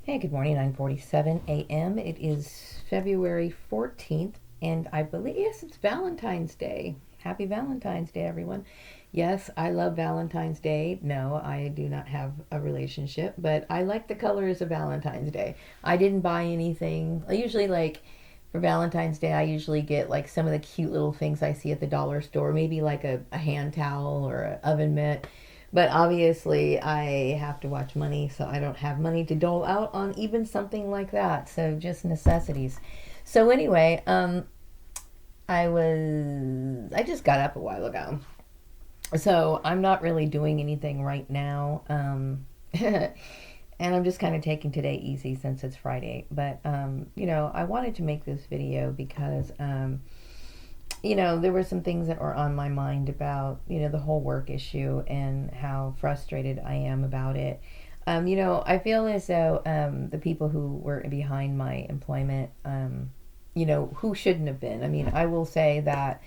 Hey, good morning, 9:47 a.m. It is February 14th, and I believe, yes, it's Valentine's Day. Happy Valentine's Day, everyone. Yes, I love Valentine's Day. No, I do not have a relationship, but I like the colors of Valentine's Day. I didn't buy anything. I usually for Valentine's Day, I usually get like some of the cute little things I see at the dollar store, maybe like a hand towel or an oven mitt. But obviously, I have to watch money, so I don't have money to dole out on even something like that. So just necessities. So anyway, I just got up a while ago, so I'm not really doing anything right now. And I'm just kind of taking today easy since it's Friday. But I wanted to make this video because there were some things that were on my mind about, the whole work issue and how frustrated I am about it. I feel as though the people who were behind my employment, who shouldn't have been. I mean, I will say that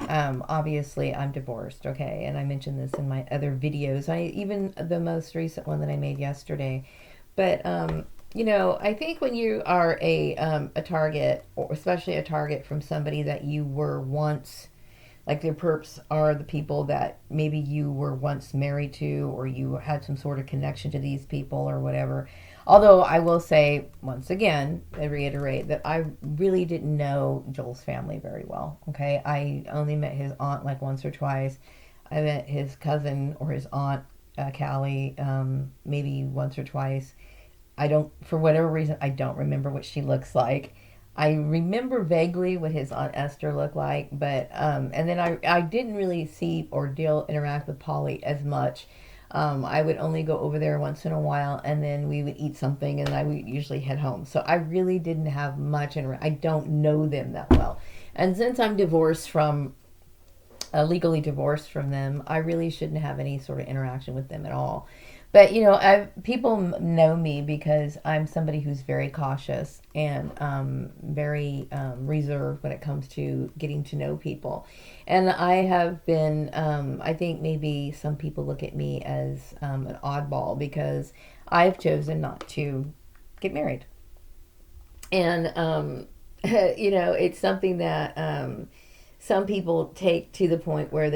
obviously I'm divorced, okay? And I mentioned this in my other videos. Even the most recent one that I made yesterday. But I think when you are a target, or especially a target from somebody that you were once, like the perps are the people that maybe you were once married to, or you had some sort of connection to these people or whatever. Although I will say once again, I reiterate that I really didn't know Joel's family very well. Okay, I only met his aunt like once or twice. I met his cousin or his aunt, Callie, maybe once or twice. I don't, for whatever reason, I don't remember what she looks like. I remember vaguely what his Aunt Esther looked like, but, and then I didn't really see or interact with Polly as much. I would only go over there once in a while, and then we would eat something, and I would usually head home. So I really didn't have much I don't know them that well. And since I'm legally divorced from them, I really shouldn't have any sort of interaction with them at all. But people know me because I'm somebody who's very cautious and very reserved when it comes to getting to know people. And I have been, I think maybe some people look at me as an oddball because I've chosen not to get married. And it's something that some people take to the point where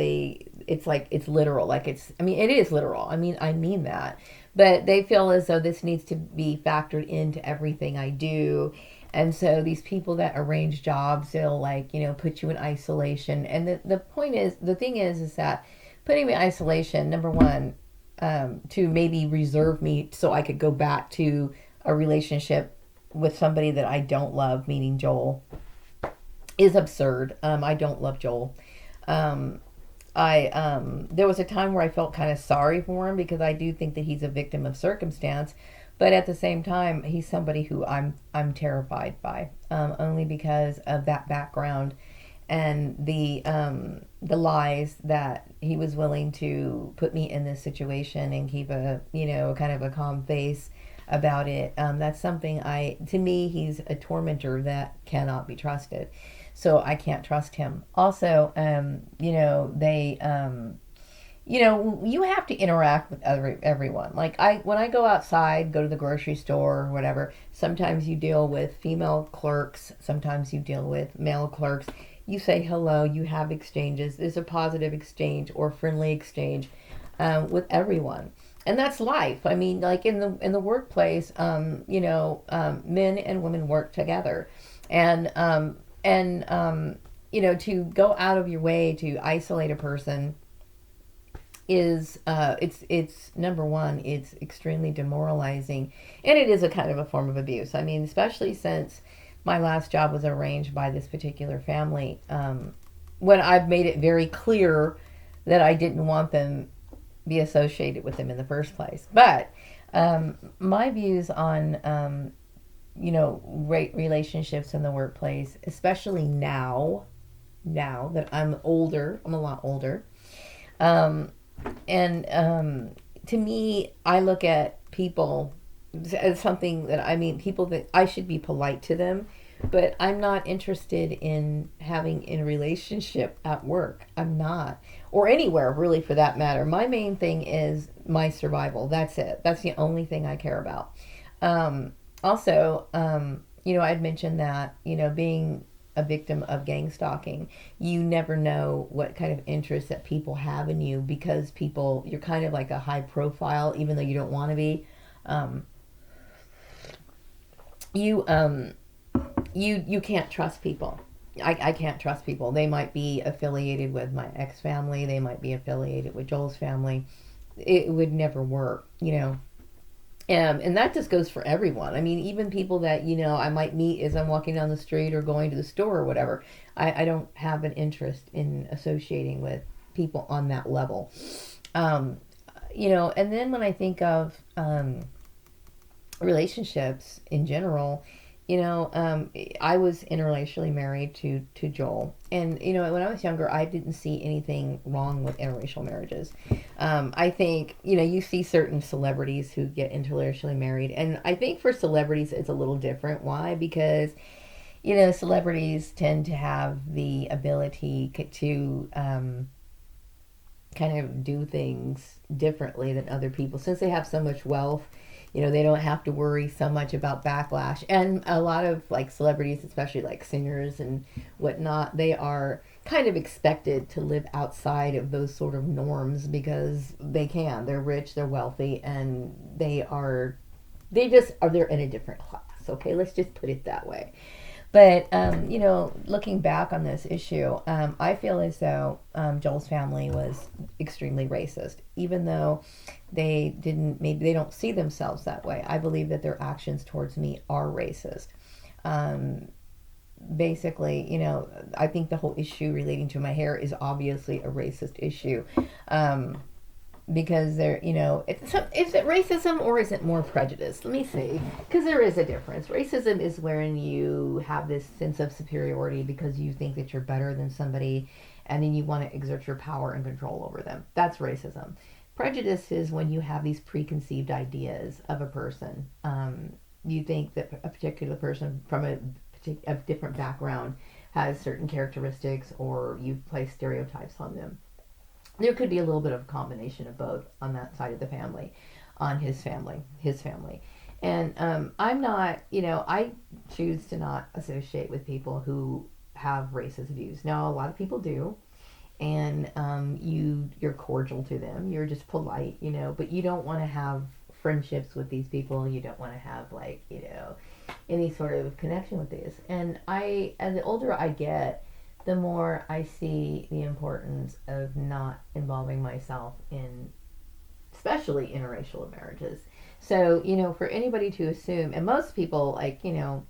it's like it's literal, like I mean it is literal, I mean that, but they feel as though this needs to be factored into everything I do. And so these people that arrange jobs, they'll put you in isolation. And the thing is that putting me in isolation, number one, to maybe reserve me so I could go back to a relationship with somebody that I don't love, meaning Joel, is absurd. I don't love Joel. Um, I There was a time where I felt kind of sorry for him because I do think that he's a victim of circumstance, but at the same time, he's somebody who I'm terrified by, only because of that background and the lies that he was willing to put me in this situation and keep a kind of a calm face about it. That's something to me, he's a tormentor that cannot be trusted. So I can't trust him. Also, you have to interact with everyone. Like when I go outside, go to the grocery store or whatever, sometimes you deal with female clerks, sometimes you deal with male clerks. You say hello, you have exchanges. There's a positive exchange or friendly exchange with everyone. And that's life. I mean, like in the workplace, men and women work together, and to go out of your way to isolate a person is it's number one, it's extremely demoralizing, and it is a kind of a form of abuse. I mean, especially since my last job was arranged by this particular family, when I've made it very clear that I didn't want them be associated with them in the first place. But my views on relationships in the workplace, especially now that I'm older, I'm a lot older. Um, and To me, I look at people as something that, I mean, people that I should be polite to them, but I'm not interested in having in a relationship at work. I'm not, or anywhere really for that matter. My main thing is my survival. That's it. That's the only thing I care about. Um, Also, I'd mentioned that, being a victim of gang stalking, you never know what kind of interest that people have in you because you're kind of like a high profile, even though you don't want to be. Um, you, um, you can't trust people. I can't trust people. They might be affiliated with my ex family. They might be affiliated with Joel's family. It would never work, and that just goes for everyone. I mean, even people that, I might meet as I'm walking down the street or going to the store or whatever. I don't have an interest in associating with people on that level. Um, and then when I think of relationships in general, I was interracially married to Joel, and when I was younger, I didn't see anything wrong with interracial marriages. I think you see certain celebrities who get interracially married, and I think for celebrities it's a little different. Why? Because celebrities tend to have the ability to kind of do things differently than other people since they have so much wealth. They don't have to worry so much about backlash. And a lot of like celebrities, especially like singers and whatnot, they are kind of expected to live outside of those sort of norms because they can. They're rich, they're wealthy, and they're in a different class. Okay, let's just put it that way. But looking back on this issue, I feel as though Joel's family was extremely racist, even though maybe they don't see themselves that way. I believe that their actions towards me are racist. Um, Basically, I think the whole issue relating to my hair is obviously a racist issue. Um, because is it racism or is it more prejudice? Let me see, because there is a difference. Racism is when you have this sense of superiority because you think that you're better than somebody, and then you want to exert your power and control over them. That's racism. Prejudice is when you have these preconceived ideas of a person. You think that a particular person from a different background has certain characteristics, or you place stereotypes on them. There could be a little bit of a combination of both on that side of the family, on his family. And I'm not, I choose to not associate with people who have racist views. Now, a lot of people do, and you're cordial to them. You're just polite, but you don't want to have friendships with these people. You don't want to have like, any sort of connection with these. And as the older I get, the more I see the importance of not involving myself in, especially interracial marriages. So, for anybody to assume, and most people, like, in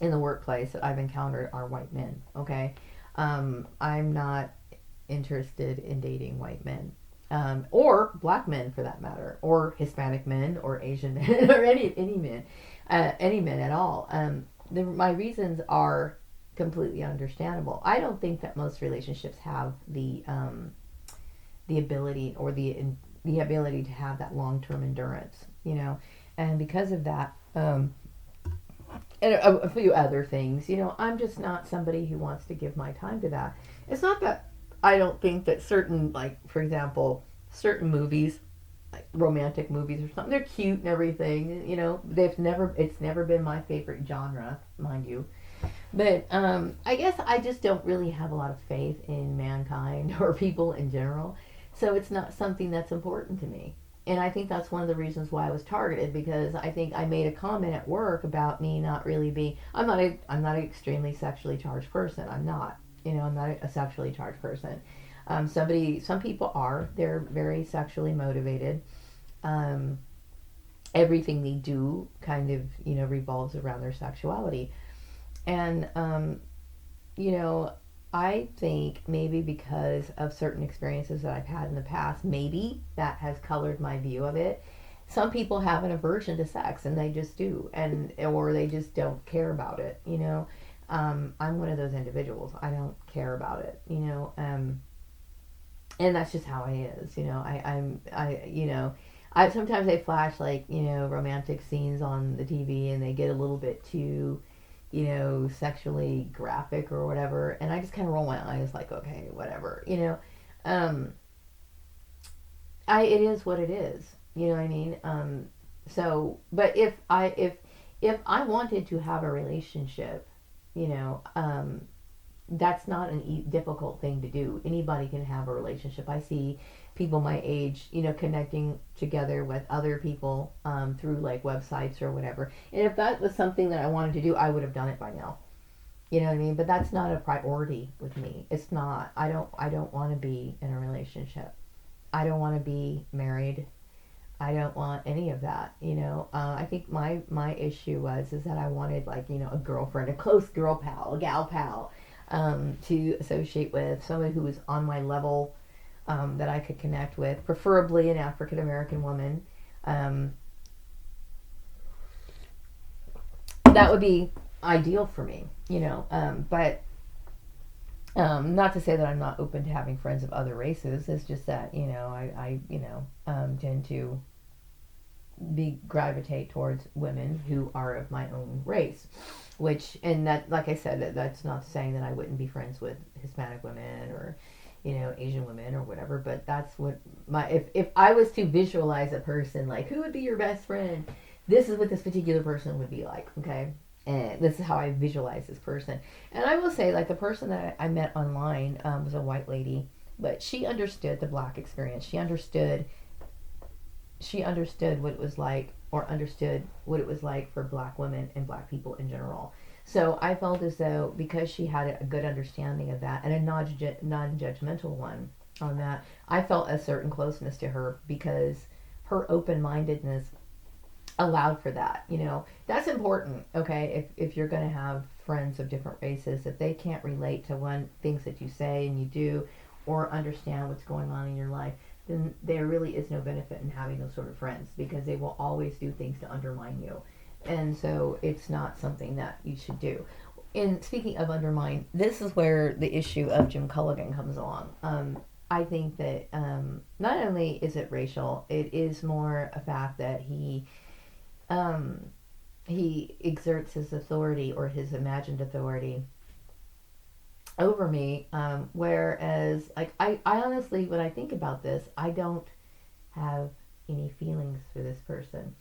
the workplace that I've encountered are white men, okay? I'm not interested in dating white men. Or black men for that matter, or Hispanic men, or Asian men, or any men at all. My reasons are completely understandable. I don't think that most relationships have the ability or the ability to have that long term endurance, and because of that, and a few other things, I'm just not somebody who wants to give my time to that. It's not that I don't think that certain, like for example, certain movies, like romantic movies or something, they're cute and everything. It's never been my favorite genre, mind you. But I guess I just don't really have a lot of faith in mankind or people in general. So it's not something that's important to me. And I think that's one of the reasons why I was targeted, because I think I made a comment at work about me not really being. I'm not an extremely sexually charged person. I'm not. I'm not a sexually charged person. Some people are. They're very sexually motivated. Um, Everything they do kind of revolves around their sexuality. And, you know, I think maybe because of certain experiences that I've had in the past, maybe that has colored my view of it. Some people have an aversion to sex and they just do, and or they just don't care about it. I'm one of those individuals. I don't care about it. And that's just how I is. I sometimes they flash like romantic scenes on the TV and they get a little bit too sexually graphic or whatever, and I just kind of roll my eyes like, okay, whatever. Um, it is what it is. You know what I mean? So, but if if I wanted to have a relationship, you know, that's not an difficult thing to do. Anybody can have a relationship. I see people my age, you know, connecting together with other people through like websites or whatever. And if that was something that I wanted to do, I would have done it by now. You know what I mean? But that's not a priority with me. It's not. I don't want to be in a relationship. I don't want to be married. I don't want any of that. You know, I think my issue was is that I wanted like, you know, a girlfriend, a close girl pal, a gal pal, to associate with, someone who was on my level, that I could connect with, preferably an African American woman. Um, that would be ideal for me. You know, but not to say that I'm not open to having friends of other races. It's just that, you know, I you know, tend to be gravitate towards women who are of my own race, which, and that, like I said, that's not saying that I wouldn't be friends with Hispanic women or, you know, Asian women or whatever. But that's what my, if I was to visualize a person, like who would be your best friend, this is what this particular person would be like. Okay. And this is how I visualize this person. And I will say, like, the person that I met online, was a white lady, but she understood the black experience. She understood what it was like, or understood what it was like for black women and black people in general. So I felt as though, because she had a good understanding of that, and a non-judgmental one on that, I felt a certain closeness to her because her open-mindedness allowed for that. You know, that's important. Okay, if you're going to have friends of different races, if they can't relate to one things that you say and you do, or understand what's going on in your life, then there really is no benefit in having those sort of friends, because they will always do things to undermine you. And so it's not something that you should do. And speaking of undermine, this is where the issue of Jim Culligan comes along. I think that, not only is it racial, it is more a fact that um, he exerts his authority, or his imagined authority, over me. Whereas, like, I honestly, when I think about this, I don't have any feelings for this person.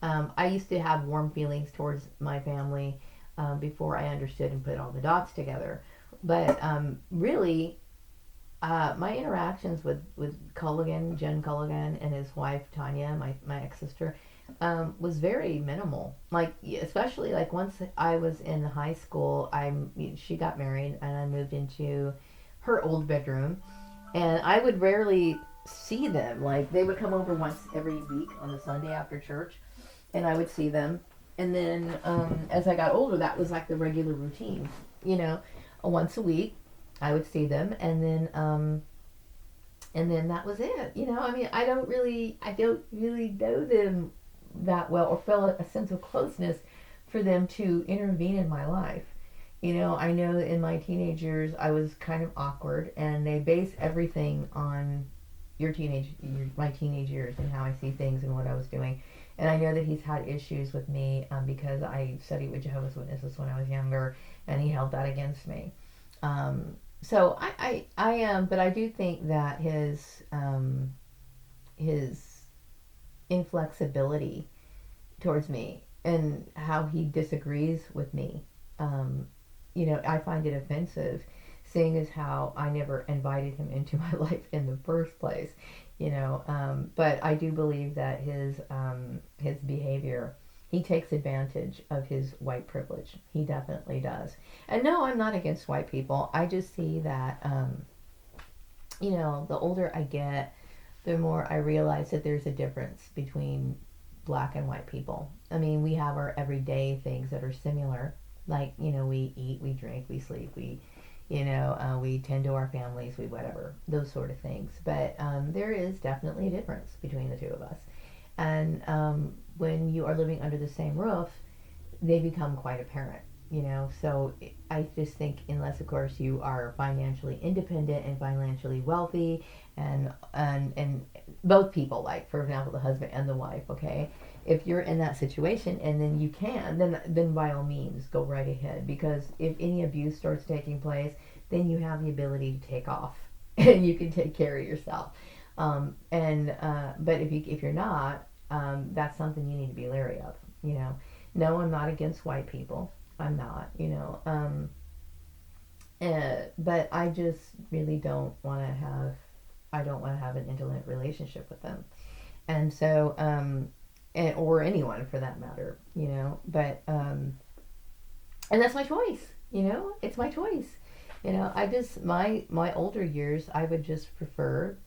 I used to have warm feelings towards my family, before I understood and put all the dots together. But really, my interactions with Culligan, Jen Culligan, and his wife Tanya, my ex sister, was very minimal. Like, especially like once I was in high school, she got married and I moved into her old bedroom, and I would rarely see them. Like, they would come over once every week on the Sunday after church, and I would see them. And then, as I got older, that was like the regular routine. You know, once a week I would see them, and then that was it. You know, I mean, I don't really know them that well, or feel a sense of closeness for them to intervene in my life. You know, I know that in my teenage years I was kind of awkward, and they base everything on my teenage years and how I see things and what I was doing. And I know that he's had issues with me, because I studied with Jehovah's Witnesses when I was younger, and he held that against me. So I am, but I do think that his inflexibility towards me, and how he disagrees with me, you know, I find it offensive, seeing as how I never invited him into my life in the first place. You know, but I do believe that his behavior, he takes advantage of his white privilege. He definitely does. And no, I'm not against white people. I just see that, you know, the older I get, the more I realize that there's a difference between black and white people. I mean, we have our everyday things that are similar. Like, you know, we eat, we drink, we sleep, we tend to our families, we whatever, those sort of things. But there is definitely a difference between the two of us. And when you are living under the same roof, they become quite apparent, you know. So I just think, unless of course you are financially independent and financially wealthy, and both people, like for example the husband and the wife, okay, if you're in that situation and then you can, then by all means go right ahead, because if any abuse starts taking place, then you have the ability to take off and you can take care of yourself. But if you're not, that's something you need to be leery of, you know. No, I'm not against white people. I'm not, but I just really don't want to have. I don't want to have an intimate relationship with them, and so, or anyone for that matter, But and that's my choice. It's my choice. I just my older years, I would just prefer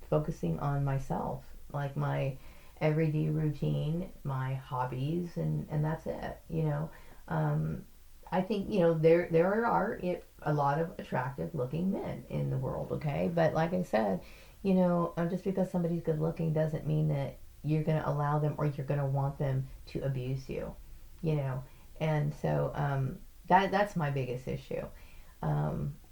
focusing on myself, like my everyday routine, my hobbies, and that's it. Um, I think there are a lot of attractive looking men in the world. Okay, but like I said, just because somebody's good looking doesn't mean that you're going to allow them or you're going to want them to abuse you. You know, and so that's my biggest issue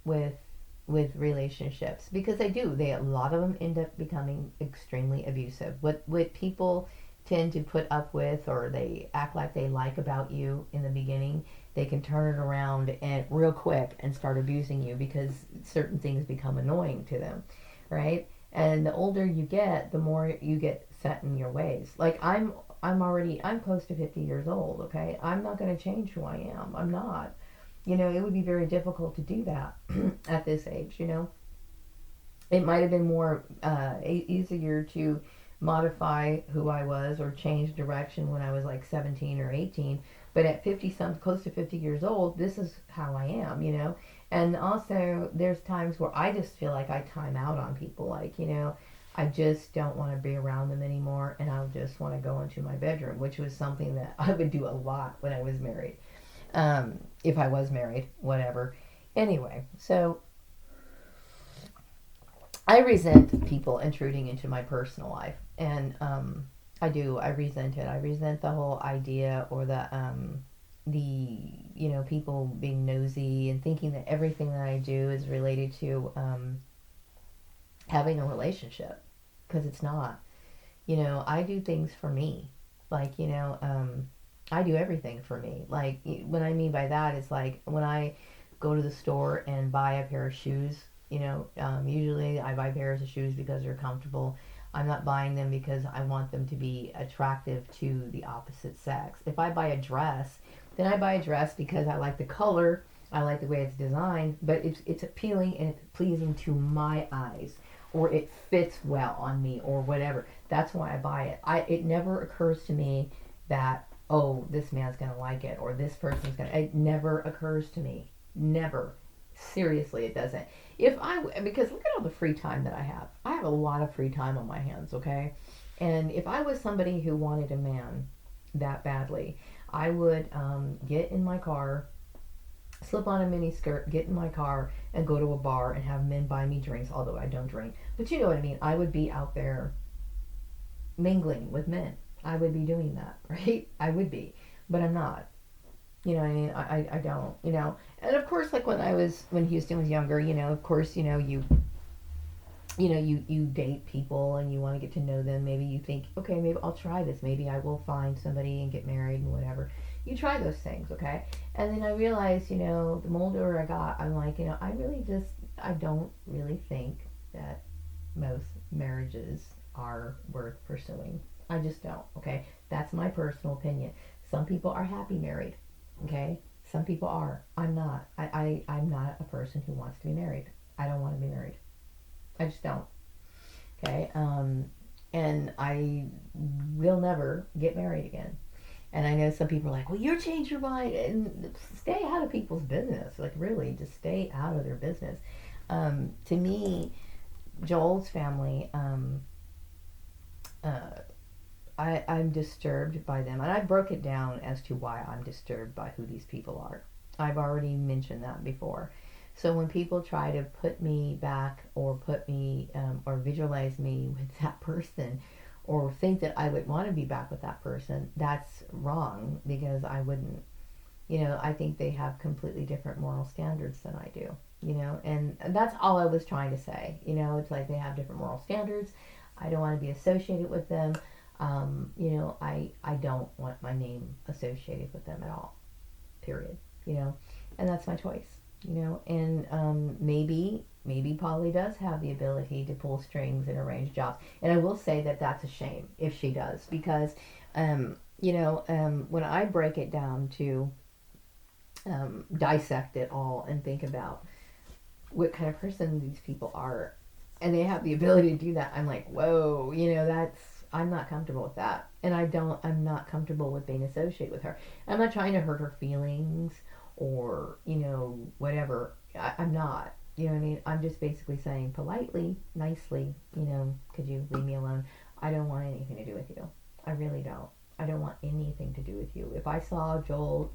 with relationships because a lot of them end up becoming extremely abusive. What people tend to put up with or they act like they like about you in the beginning, they can turn it around and real quick and start abusing you because certain things become annoying to them, right? And the older you get, the more you get set in your ways. Like I'm close to 50 years old, okay? I'm not going to change who I am. I'm not. It would be very difficult to do that at this age. It might have been more easier to modify who I was or change direction when I was like 17 or 18. But at 50, some close to 50 years old, this is how I am. And also, there's times where I just feel like I time out on people. Like, I just don't want to be around them anymore, and I just want to go into my bedroom, which was something that I would do a lot when I was married. If I was married, whatever. Anyway, so I resent people intruding into my personal life, and I do. I resent it. I resent the whole idea or the people being nosy and thinking that everything that I do is related to having a relationship because it's not. I do things for me, like I do everything for me. Like what I mean by that is like when I go to the store and buy a pair of shoes. Usually I buy pairs of shoes because they're comfortable. I'm not buying them because I want them to be attractive to the opposite sex. If I buy a dress, then I buy a dress because I like the color, I like the way it's designed, but it's appealing and it's pleasing to my eyes, or it fits well on me, or whatever. That's why I buy it. It never occurs to me that this man's gonna like it or this person's gonna. It never occurs to me. Never. Seriously, it doesn't. Because look at all the free time that I have. I have a lot of free time on my hands, okay? And if I was somebody who wanted a man that badly, I would get in my car, slip on a mini skirt, get in my car, and go to a bar and have men buy me drinks, although I don't drink. But you know what I mean. I would be out there mingling with men. I would be doing that, right? I would be. But I'm not. You know what I mean? I don't. And of course, like when Houston was younger, of course, you date people and you want to get to know them. Maybe you think, okay, maybe I'll try this. Maybe I will find somebody and get married and whatever. You try those things, okay? And then I realized, the older I got, I'm like, I don't really think that most marriages are worth pursuing. I just don't, okay? That's my personal opinion. Some people are happy married, okay? Some people are. I'm not. I'm not a person who wants to be married. I don't want to be married. I just don't. Okay. And I will never get married again. And I know some people are like, well, you changed your mind and stay out of people's business. Like, really, just stay out of their business. To me, Joel's family, uh, I'm disturbed by them. And I broke it down as to why I'm disturbed by who these people are. I've already mentioned that before. So when people try to put me back or put me or visualize me with that person or think that I would want to be back with that person, that's wrong because I wouldn't. I think they have completely different moral standards than I do. And that's all I was trying to say. It's like they have different moral standards. I don't want to be associated with them. I don't want my name associated with them at all. Period. And that's my choice. And maybe Polly does have the ability to pull strings and arrange jobs. And I will say that that's a shame if she does because When I break it down to dissect it all and think about what kind of person these people are, and they have the ability to do that, I'm like, whoa, I'm not comfortable with that. And I'm not comfortable with being associated with her. I'm not trying to hurt her feelings or, whatever. I'm not. You know what I mean? I'm just basically saying politely, nicely, could you leave me alone? I don't want anything to do with you. I really don't. I don't want anything to do with you. If I saw Joel,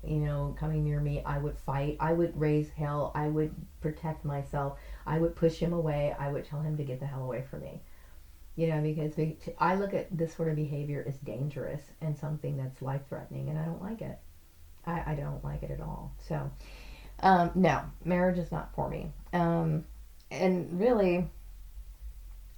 coming near me, I would fight. I would raise hell. I would protect myself. I would push him away. I would tell him to get the hell away from me. Because I look at this sort of behavior as dangerous and something that's life threatening, and I don't like it. I don't like it at all. So, no, marriage is not for me. And really,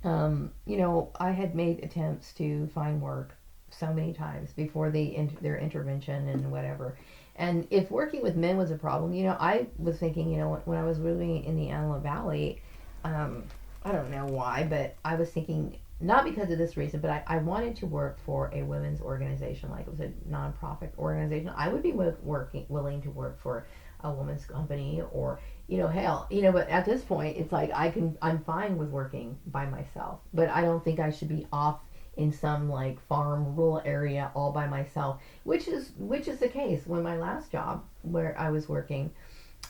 I had made attempts to find work so many times before their intervention and whatever. And if working with men was a problem, I was thinking, when I was living in the Antelope Valley, I don't know why, but I was thinking, not because of this reason, but I wanted to work for a women's organization, like it was a nonprofit organization. I would be willing to work for a women's company or, hell, but at this point, it's like I'm fine with working by myself, but I don't think I should be off in some like farm rural area all by myself, which is the case when my last job where I was working.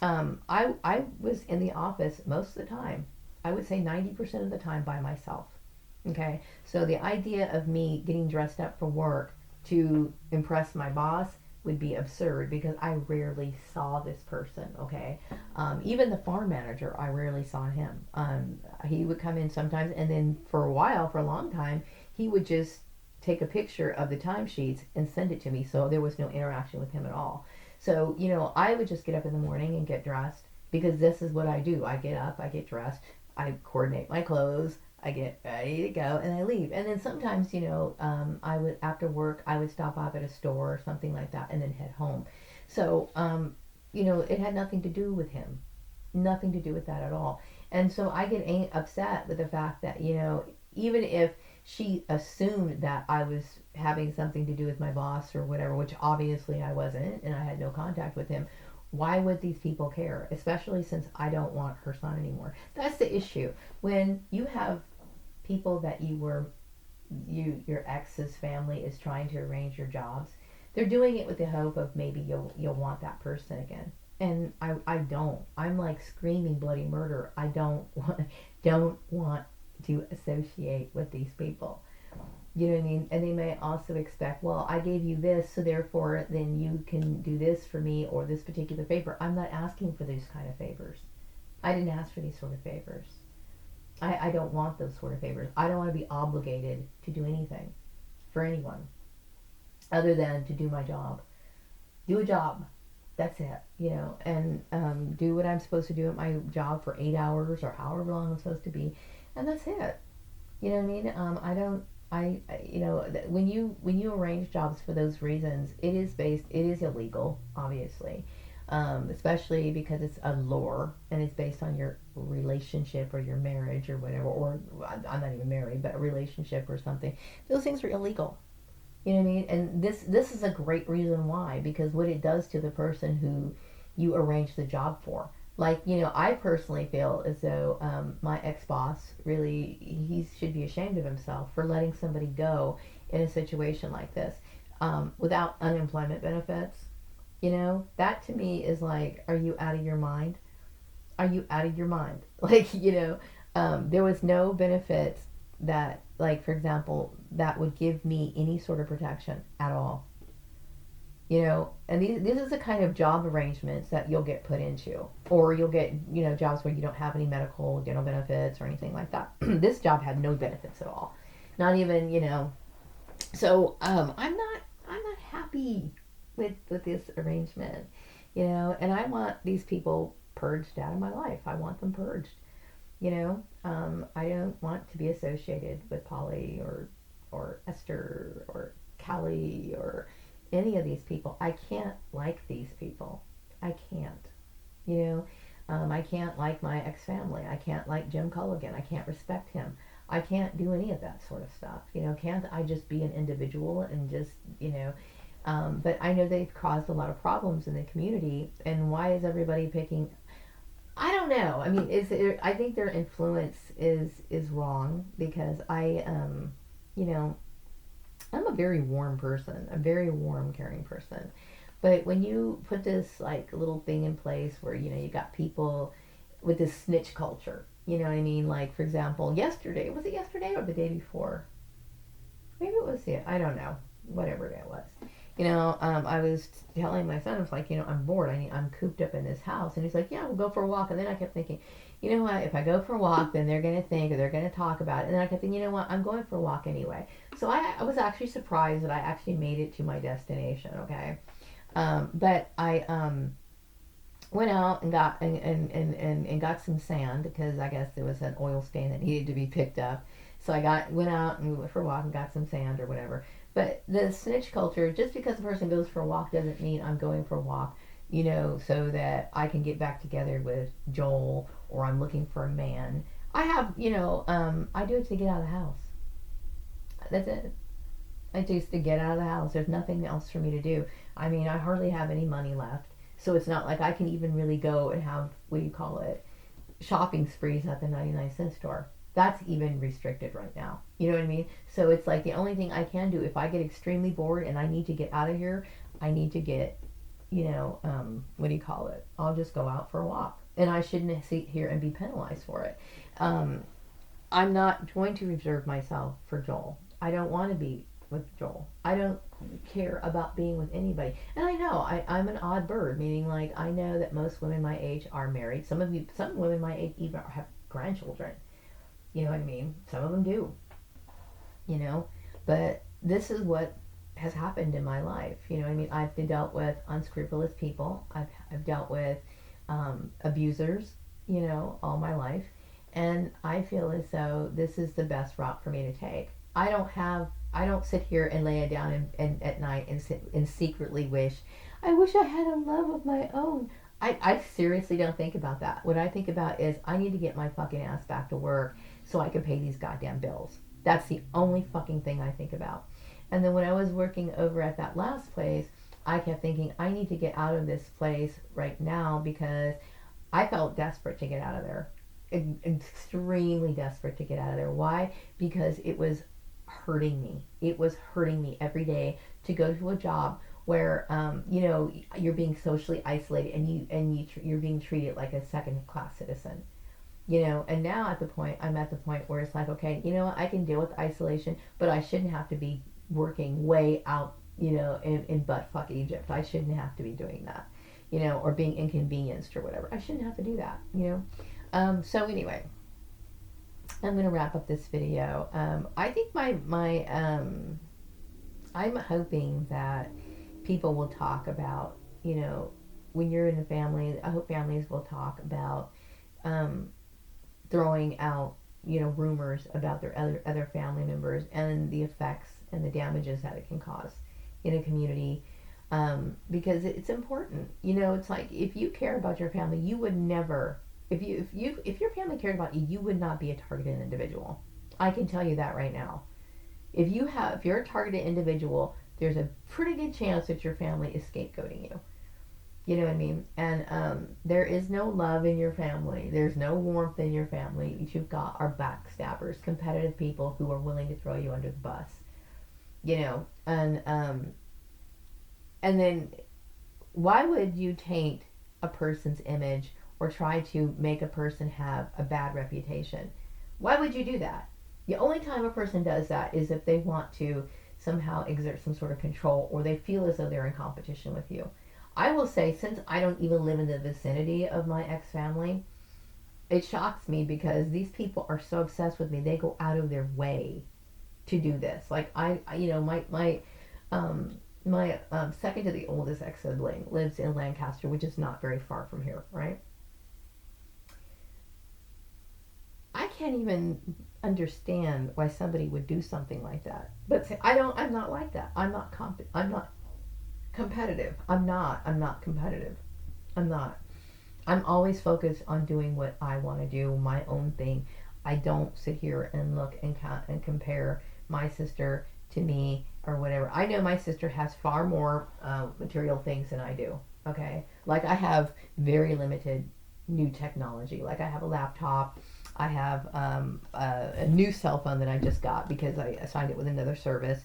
I was in the office most of the time. I would say 90% of the time by myself. Okay, so the idea of me getting dressed up for work to impress my boss would be absurd because I rarely saw this person. Okay, even the farm manager, I rarely saw him. He would come in sometimes, and then for a while, for a long time, he would just take a picture of the timesheets and send it to me. So there was no interaction with him at all. So I would just get up in the morning and get dressed because this is what I do. I get up, I get dressed, I coordinate my clothes, I get ready to go, and I leave. And then sometimes, I would after work, I would stop off at a store or something like that, and then head home. So, it had nothing to do with him, nothing to do with that at all. And so I get upset with the fact that even if she assumed that I was having something to do with my boss or whatever, which obviously I wasn't, and I had no contact with him. Why would these people care? Especially since I don't want her son anymore. That's the issue. When you have people that your ex's family is trying to arrange your jobs, they're doing it with the hope of maybe you'll want that person again. And I don't. I'm like screaming bloody murder. I don't want to associate with these people. You know what I mean? And they may also expect, well, I gave you this, so therefore then you can do this for me or this particular favor. I'm not asking for these kind of favors. I didn't ask for these sort of favors. I don't want those sort of favors. I don't want to be obligated to do anything for anyone other than to do my job. Do a job. That's it, and do what I'm supposed to do at my job for 8 hours or however long I'm supposed to be, and that's it. You know what I mean? I don't. When you arrange jobs for those reasons, it is illegal, obviously, especially because it's a lure and it's based on your relationship or your marriage or whatever. Or I'm not even married, but a relationship or something. Those things are illegal. You know what I mean? And this is a great reason why, because what it does to the person who you arrange the job for. Like, I personally feel as though my ex-boss really, he should be ashamed of himself for letting somebody go in a situation like this without unemployment benefits. That to me is like, are you out of your mind? Are you out of your mind? Like, there was no benefits that, like, for example, that would give me any sort of protection at all. And this is the kind of job arrangements that you'll get put into, or you'll get, jobs where you don't have any medical, dental benefits or anything like that. This job had no benefits at all, not even, So I'm not happy with this arrangement, and I want these people purged out of my life. I want them purged. I don't want to be associated with Polly or Esther or Callie or any of these people. I can't like these people. I can't. I can't like my ex-family. I can't like Jim Culligan. I can't respect him. I can't do any of that sort of stuff. Can't I just be an individual and just, But I know they've caused a lot of problems in the community. And why is everybody picking? I don't know. I mean, I think their influence is wrong because you know, I'm a very warm person, a very warm, caring person. But when you put this like little thing in place where you got people with this snitch culture, you know what I mean? Like for example, yesterday was it yesterday or the day before? Maybe it was I don't know, whatever day it was. I was telling my son, I was like, I'm bored. I'm cooped up in this house, and he's like, yeah, we'll go for a walk. And then I kept thinking, you know what? If I go for a walk, then they're gonna think or they're gonna talk about it. And then I kept thinking, you know what? I'm going for a walk anyway. So I was actually surprised that I actually made it to my destination. Okay, but I went out and got some sand because I guess there was an oil stain that needed to be picked up. So went out and went for a walk and got some sand or whatever. But the snitch culture, just because a person goes for a walk doesn't mean I'm going for a walk, so that I can get back together with Joel or I'm looking for a man. I do it to get out of the house. That's it. I just to get out of the house. There's nothing else for me to do. I mean, I hardly have any money left. So it's not like I can even really go and have, what do you call it, shopping sprees at the 99-cent store. That's even restricted right now. You know what I mean? So it's like the only thing I can do if I get extremely bored and I need to get out of here, I need to get, what do you call it? I'll just go out for a walk. And I shouldn't sit here and be penalized for it. Um, I'm not going to reserve myself for Joel. I don't want to be with Joel. I don't care about being with anybody. And I know I'm an odd bird, meaning like I know that most women my age are married. Some women my age even have grandchildren. You know what I mean? Some of them do. You know, but this is what has happened in my life. You know what I mean? I've dealt with unscrupulous people. I've dealt with abusers. All my life, and I feel as though this is the best route for me to take. I don't sit here and lay it down and at night and secretly I wish I had a love of my own. I seriously don't think about that. What I think about is I need to get my fucking ass back to work so I can pay these goddamn bills. That's the only fucking thing I think about. And then when I was working over at that last place, I kept thinking I need to get out of this place right now because I felt desperate to get out of there. Extremely desperate to get out of there. Why? Because it was hurting me. It was hurting me every day to go to a job where you're being socially isolated and you're being treated like a second class citizen. And now I'm at the point where it's like, okay, you know what, I can deal with isolation, but I shouldn't have to be working way out, in buttfuck Egypt. I shouldn't have to be doing that, or being inconvenienced or whatever. I shouldn't have to do that. So anyway, I'm going to wrap up this video. I think I'm hoping that people will talk about, when you're in a family, I hope families will talk about throwing out, rumors about their other family members and the effects and the damages that it can cause in a community. Because it's important. It's like if you care about your family, you would never, if your family cared about you, you would not be a targeted individual. I can tell you that right now. If you're a targeted individual, there's a pretty good chance that your family is scapegoating you. You know what I mean? And there is no love in your family. There's no warmth in your family. What you've got are backstabbers, competitive people who are willing to throw you under the bus. And then why would you taint a person's image or try to make a person have a bad reputation? Why would you do that? The only time a person does that is if they want to somehow exert some sort of control or they feel as though they're in competition with you. I will say, since I don't even live in the vicinity of my ex-family, it shocks me because these people are so obsessed with me. They go out of their way to do this. Like my second to the oldest ex-sibling lives in Lancaster, which is not very far from here, right? I can't even understand why somebody would do something like that. But I'm not like that. I'm not competitive. I'm not competitive. I'm not. I'm always focused on doing what I want to do, my own thing. I don't sit here and look and compare my sister to me or whatever. I know my sister has far more material things than I do. Okay, like I have very limited new technology. Like I have a laptop. I have a new cell phone that I just got because I assigned it with another service.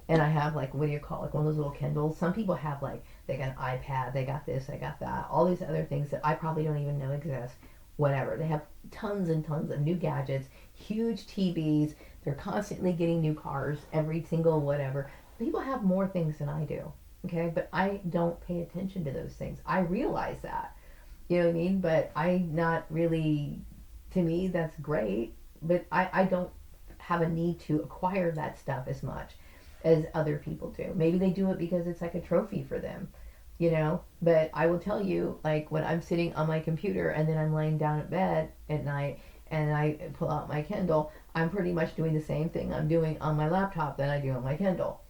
And I have like, what do you call it? Like one of those little Kindles. Some people have like, they got an iPad, they got this, they got that. All these other things that I probably don't even know exist. Whatever. They have tons and tons of new gadgets, huge TVs. They're constantly getting new cars, every single whatever. People have more things than I do. Okay. But I don't pay attention to those things. I realize that. You know what I mean? But I not really, to me, that's great. But I don't have a need to acquire that stuff as much as other people do. Maybe they do it because it's like a trophy for them, you know? But I will tell you, like when I'm sitting on my computer and then I'm laying down at bed at night and I pull out my Kindle, I'm pretty much doing the same thing I'm doing on my laptop that I do on my Kindle.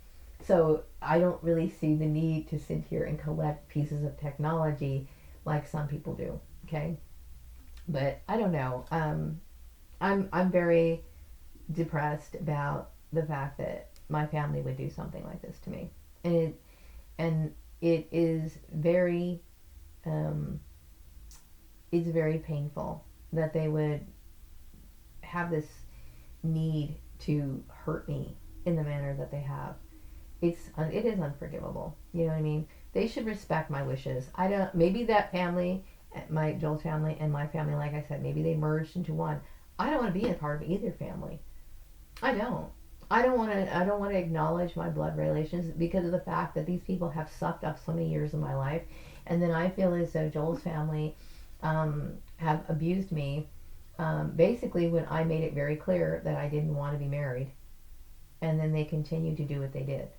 So I don't really see the need to sit here and collect pieces of technology like some people do. Okay, but I don't know. I'm very depressed about the fact that my family would do something like this to me, and it is very um, it's very painful that they would have this need to hurt me in the manner that they have. It is unforgivable. You know what I mean? They should respect my wishes. I don't. Maybe that family, my Joel's family and my family, like I said, maybe they merged into one. I don't want to be a part of either family. I don't. I don't want to. I don't want to acknowledge my blood relations because of the fact that these people have sucked up so many years of my life, and then I feel as though Joel's family have abused me. Basically, when I made it very clear that I didn't want to be married, and then they continued to do what they did.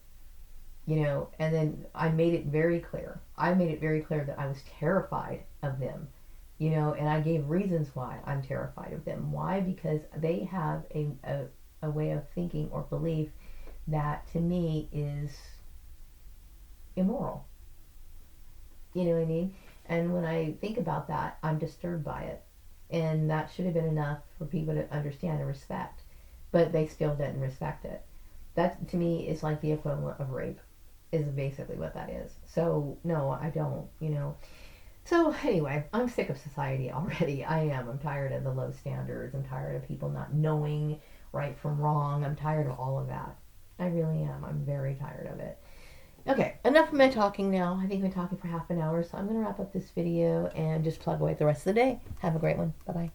You know, and then I made it very clear. I made it very clear that I was terrified of them, you know, and I gave reasons why I'm terrified of them. Why? Because they have a way of thinking or belief that to me is immoral. You know what I mean? And when I think about that, I'm disturbed by it. And that should have been enough for people to understand and respect. But they still didn't respect it. That to me is like the equivalent of rape, is basically what that is. So, no, I don't, you know. So, anyway, I'm sick of society already. I am. I'm tired of the low standards. I'm tired of people not knowing right from wrong. I'm tired of all of that. I really am. I'm very tired of it. Okay, enough of my talking now. I think I've been talking for half an hour, so I'm going to wrap up this video and just plug away the rest of the day. Have a great one. Bye-bye.